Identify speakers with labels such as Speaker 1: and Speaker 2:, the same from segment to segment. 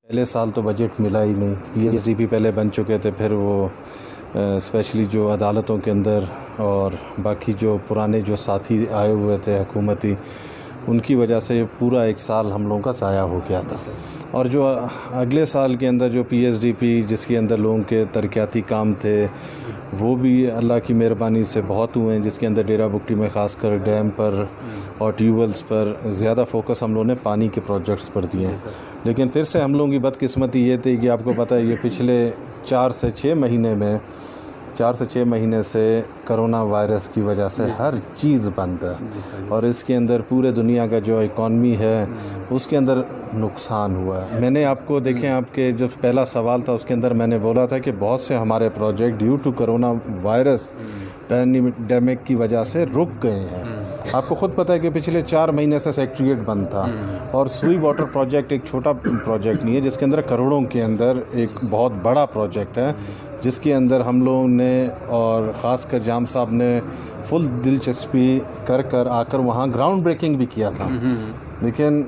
Speaker 1: پہلے سال تو بجٹ ملا ہی نہیں، PSDP پہلے بن چکے تھے، پھر وہ اسپیشلی جو عدالتوں کے اندر اور باقی جو پرانے جو ساتھی آئے ہوئے تھے حکومتی، ان کی وجہ سے پورا ایک سال ہم لوگوں کا ضائع ہو گیا تھا۔ اور جو اگلے سال کے اندر جو PSDP جس کے اندر لوگوں کے ترقیاتی کام تھے وہ بھی اللہ کی مہربانی سے بہت ہوئے ہیں، جس کے اندر ڈیرہ بگٹی میں خاص کر ڈیم پر اور ٹیوب ویلز پر زیادہ فوکس ہم لوگوں نے پانی کے پروجیکٹس پر دیے ہیں۔ لیکن پھر سے ہم لوگوں کی بدقسمتی یہ تھی کہ آپ کو پتہ ہے یہ پچھلے 4 سے 6 مہینے سے کرونا وائرس کی وجہ سے ہر چیز بند ہے، اور اس کے اندر پورے دنیا کا جو اکانومی ہے اس کے اندر نقصان ہوا ہے۔ میں نے آپ کو دیکھیں، آپ کے جو پہلا سوال تھا اس کے اندر میں نے بولا تھا کہ بہت سے ہمارے project due to corona virus pandemic کی وجہ سے رک گئے ہیں۔ آپ کو خود پتہ ہے کہ پچھلے 4 مہینے سے سیکریٹریٹ بند تھا، اور سوئی واٹر پروجیکٹ ایک چھوٹا پروجیکٹ نہیں ہے، جس کے اندر کروڑوں کے اندر ایک بہت بڑا پروجیکٹ ہے، جس کے اندر ہم لوگوں نے اور خاص کر جام صاحب نے فل دلچسپی کر آ کر وہاں گراؤنڈ بریکنگ بھی کیا تھا۔ لیکن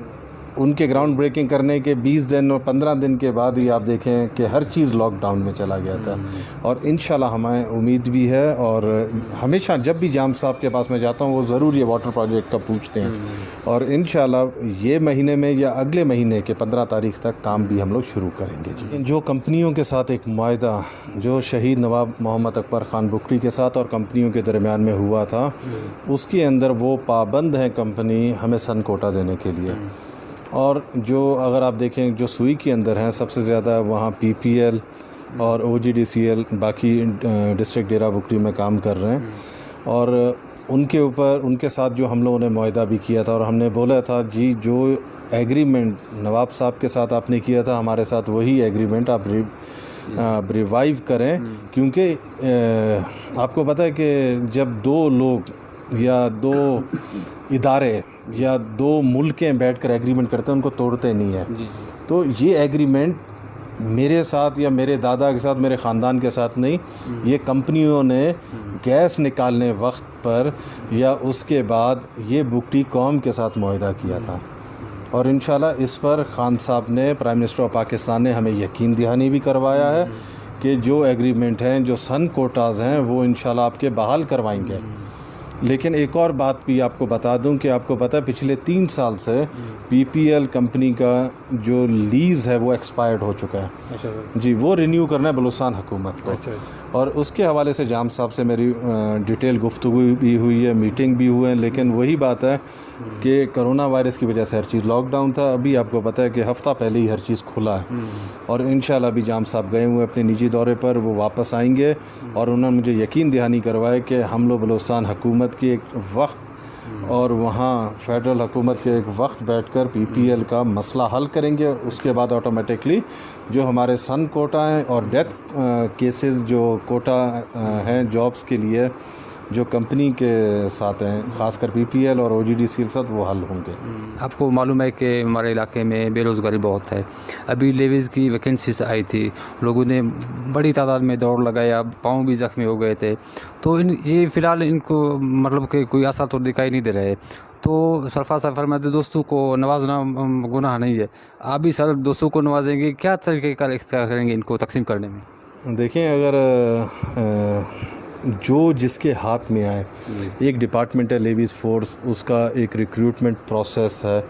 Speaker 1: ان کے گراؤنڈ بریکنگ کرنے کے 20 دن اور 15 دن کے بعد ہی آپ دیکھیں کہ ہر چیز لاک ڈاؤن میں چلا گیا تھا۔ اور انشاءاللہ ہمیں امید بھی ہے، اور ہمیشہ جب بھی جام صاحب کے پاس میں جاتا ہوں وہ ضرور یہ واٹر پروجیکٹ کا پوچھتے ہیں، اور انشاءاللہ یہ مہینے میں یا اگلے مہینے کے 15 تاریخ تک کام بھی ہم لوگ شروع کریں گے جی۔ جو کمپنیوں کے ساتھ ایک معاہدہ جو شہید نواب محمد اکبر خان بگٹی کے ساتھ اور کمپنیوں کے درمیان میں ہوا تھا، اس کے اندر وہ پابند ہیں کمپنی ہمیں سن کوٹا دینے کے لیے۔ اور جو اگر آپ دیکھیں جو سوئی کے اندر ہیں سب سے زیادہ وہاں PPL اور OGDCL باقی ڈسٹرکٹ ڈیرہ بگٹی میں کام کر رہے ہیں، اور ان کے ساتھ جو ہم لوگوں نے معاہدہ بھی کیا تھا، اور ہم نے بولا تھا جی جو ایگریمنٹ نواب صاحب کے ساتھ آپ نے کیا تھا ہمارے ساتھ وہی ایگریمنٹ آپ ریوائیو کریں، کیونکہ آپ کو پتہ ہے کہ جب 2 لوگ یا 2 ادارے یا 2 ملکیں بیٹھ کر ایگریمنٹ کرتے ہیں ان کو توڑتے نہیں ہیں۔ تو یہ ایگریمنٹ میرے ساتھ یا میرے دادا کے ساتھ میرے خاندان کے ساتھ نہیں، یہ کمپنیوں نے گیس نکالنے وقت پر یا اس کے بعد یہ بگٹی قوم کے ساتھ معاہدہ کیا تھا، اور انشاءاللہ اس پر خان صاحب نے پرائم منسٹر آف پاکستان نے ہمیں یقین دہانی بھی کروایا ہے کہ جو ایگریمنٹ ہیں جو سن کوٹاز ہیں وہ انشاءاللہ آپ کے بحال کروائیں گے۔ لیکن ایک اور بات بھی آپ کو بتا دوں کہ آپ کو پتہ ہے پچھلے 3 سال سے PPL کمپنی کا جو لیز ہے وہ ایکسپائرڈ ہو چکا ہے جی، وہ رینیو کرنا ہے بلوچستان حکومت کو۔ اور اس کے حوالے سے جام صاحب سے میری ڈیٹیل گفتگو بھی ہوئی ہے، میٹنگ بھی ہوئے ہیں، لیکن وہی بات ہے کہ کرونا وائرس کی وجہ سے ہر چیز لاک ڈاؤن تھا۔ ابھی آپ کو پتہ ہے کہ ہفتہ پہلے ہی ہر چیز کھلا ہے، اور انشاءاللہ ابھی جام صاحب گئے ہوئے اپنے نجی دورے پر، وہ واپس آئیں گے، اور انہوں نے مجھے یقین دہانی کروایا کہ ہم لوگ بلوچستان حکومت کی ایک وقت اور وہاں فیڈرل حکومت کے ایک وقت بیٹھ کر PPL کا مسئلہ حل کریں گے۔ اس کے بعد آٹومیٹکلی جو ہمارے سن کوٹا ہیں اور ڈیتھ کیسز جو کوٹا ہیں جابس کے لیے جو کمپنی کے ساتھ ہیں خاص کر PPL اور OGDCL کے ساتھ، وہ حل ہوں گے۔
Speaker 2: آپ کو معلوم ہے کہ ہمارے علاقے میں بے روزگاری بہت ہے۔ ابھی لیویز کی ویکنسیز آئی تھی، لوگوں نے بڑی تعداد میں دوڑ لگایا، پاؤں بھی زخمی ہو گئے تھے، تو یہ فی الحال ان کو مطلب کہ کوئی اثر تو دکھائی نہیں دے رہے۔ تو سرفراز صاحب فرماتے دوستوں کو نوازنا گناہ نہیں ہے، آپ بھی سر دوستوں کو نوازیں گے، کیا طریقہ کار اختیار کریں گے ان کو تقسیم کرنے میں؟
Speaker 1: دیکھیں، اگر جو جس کے ہاتھ میں آئے، ایک ڈپارٹمنٹ ہے لیویز فورس، اس کا ایک ریکروٹمنٹ پروسیس ہے،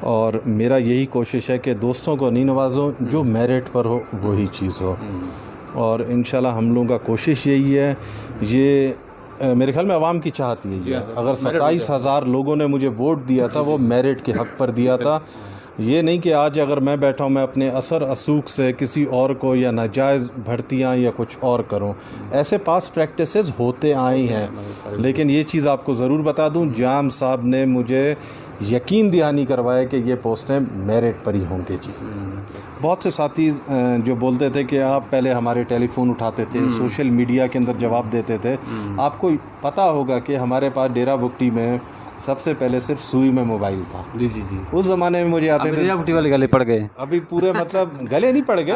Speaker 1: اور میرا یہی کوشش ہے کہ دوستوں کو نہیں نوازو، جو میرٹ پر ہو وہی چیز ہو، اور انشاءاللہ ہم لوگوں کا کوشش یہی ہے۔ یہ میرے خیال میں عوام کی چاہت یہی ہے، اگر 27,000 لوگوں نے مجھے ووٹ دیا تھا وہ میرٹ کے حق پر دیا تھا، یہ نہیں کہ آج اگر میں بیٹھا ہوں میں اپنے اثر اسوق سے کسی اور کو یا ناجائز بھرتیاں یا کچھ اور کروں، ایسے پاس پریکٹسز ہوتے آئے ہیں۔ لیکن یہ چیز آپ کو ضرور بتا دوں، جام صاحب نے مجھے یقین دہانی کروایا کہ یہ پوسٹیں میرٹ پر ہی ہوں گے جی۔ بہت سے ساتھی جو بولتے تھے کہ آپ پہلے ہمارے ٹیلی فون اٹھاتے تھے، سوشل میڈیا کے اندر جواب دیتے تھے، آپ کو پتہ ہوگا کہ ہمارے پاس ڈیرہ بگٹی میں سب سے پہلے صرف سوئی میں موبائل تھا
Speaker 2: جی جی جی،
Speaker 1: اس زمانے میں مجھے آتے تھے،
Speaker 2: ڈیرہ بگٹی والے گلے پڑ گئے،
Speaker 1: ابھی پورے مطلب گلے نہیں پڑ گئے،